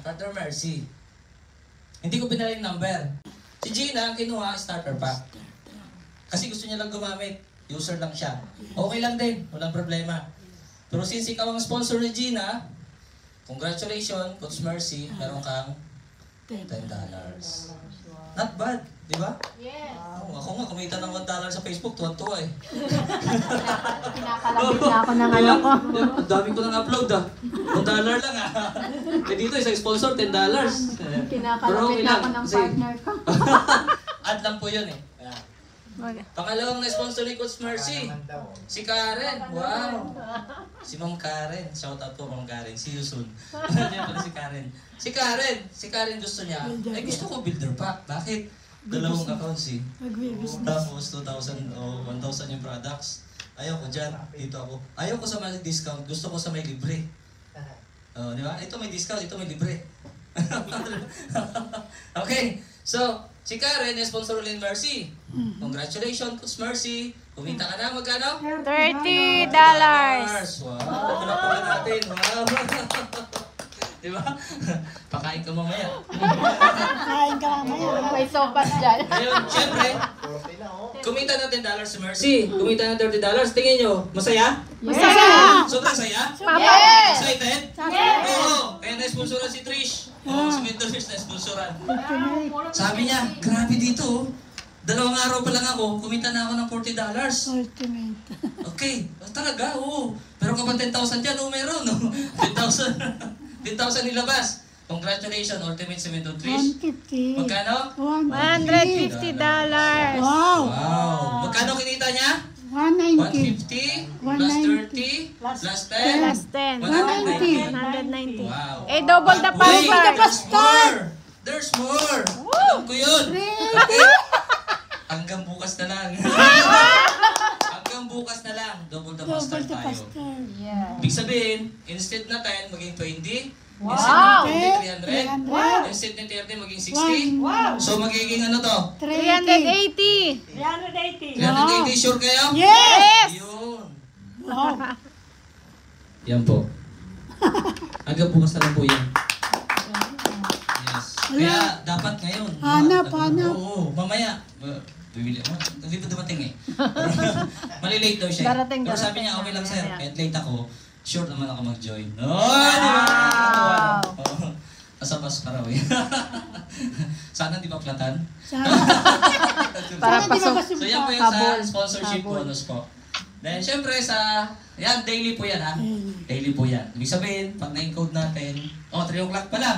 Partner Mercy. Hindi ko pinala yung number. Si Gina, ang kinuha, starter pack. Kasi gusto niya lang gumamit. User lang siya. Okay lang din. Walang problema. Pero since ikaw ang sponsor ni Gina, congratulations, Coach Mercy. Meron kang $10. Not bad, di ba? Yes. Oh, ako nga, kumita ng $1 sa Facebook, tuwan-tuwa eh. Pinakalapit na ako ng ano ko. Ang dami ko nang upload ah. $1 lang ah. Eh dito, isang sponsor, $10. Kinakalapit na ako ng partner ko. Ad lang po yun eh. Pangalawang na-sponsor ni Coach Mercy, si Karen. Wow! Si Ma'am Karen. Shout out po Ma'am Karen. See you soon. Diyan pala si Karen. Si Karen gusto niya. Eh gusto ko builder pack. Bakit? Dalawang accounts eh. Tapos 2,000 o 1,000 yung products. Ayaw ko dyan. Dito ako. Ayaw ko sa may discount. Gusto ko sa may libre. Di ba? Ito may discount. Ito may libre. Okay. So, si Karen, sponsor ulit Mercy. Congratulations, Coach Mercy. Kumita ka na, magkano? $30. Wow, palapakan natin. Wow. Diba? Pakain ka mamaya. Kain ka mamaya. May sopas dyan. Ngayon, syempre, kumita na $10 si Mercy. Kumita na $30. Tingin nyo, masaya? Masaya! Sobrang saya? Yes! Excited? Yes! Oo. Kaya na-sponsoran si Trish. Oo, si Trish na-sponsoran. Sabi niya, grabe dito. 2 araw pa lang ako, kumita na ako ng $40. Ultimate. Okay, talaga, oo. Pero kapag 10,000 dyan, meron. 10,000 nilabas. Congratulations, Ultimate Cemento Trish. 150. Magkano? $150. Wow. Wow. Magkano kinita niya? 190. 150 plus 30 plus 10. Plus 10. 190. 190. Wow. Eh, double the Wait, power. there's more! There's more! Alam ko yun! Okay. Hanggang bukas na lang. Hanggang bukas na lang. Double the master tayo. Yeah. Ibig sabihin, instead na 10, maging 20. Wow! Instead na 20, 300. Instead na 30, maging 60. Wow. So, magiging ano to? 380. 380, sure kayo? Yes! Yun. Wow. Yan po. Hanggang bukas na lang po yan. Yes. Kaya dapat ngayon. Hanap. Oo, mamaya. Bibili mo. Hindi pa dumating eh. Malilate daw siya. Pero sabi niya, okay lang sir. Kahit late ako, sure naman ako mag-join. Wow! Pasapas pa raw eh. Sana di pa platan. Para pasok. So yan po yung sa sponsorship bonus po. Then syempre sa, yan daily po yan ha. Daily po yan. Ibig sabihin, pag na-encode natin, 3 o'clock pa lang.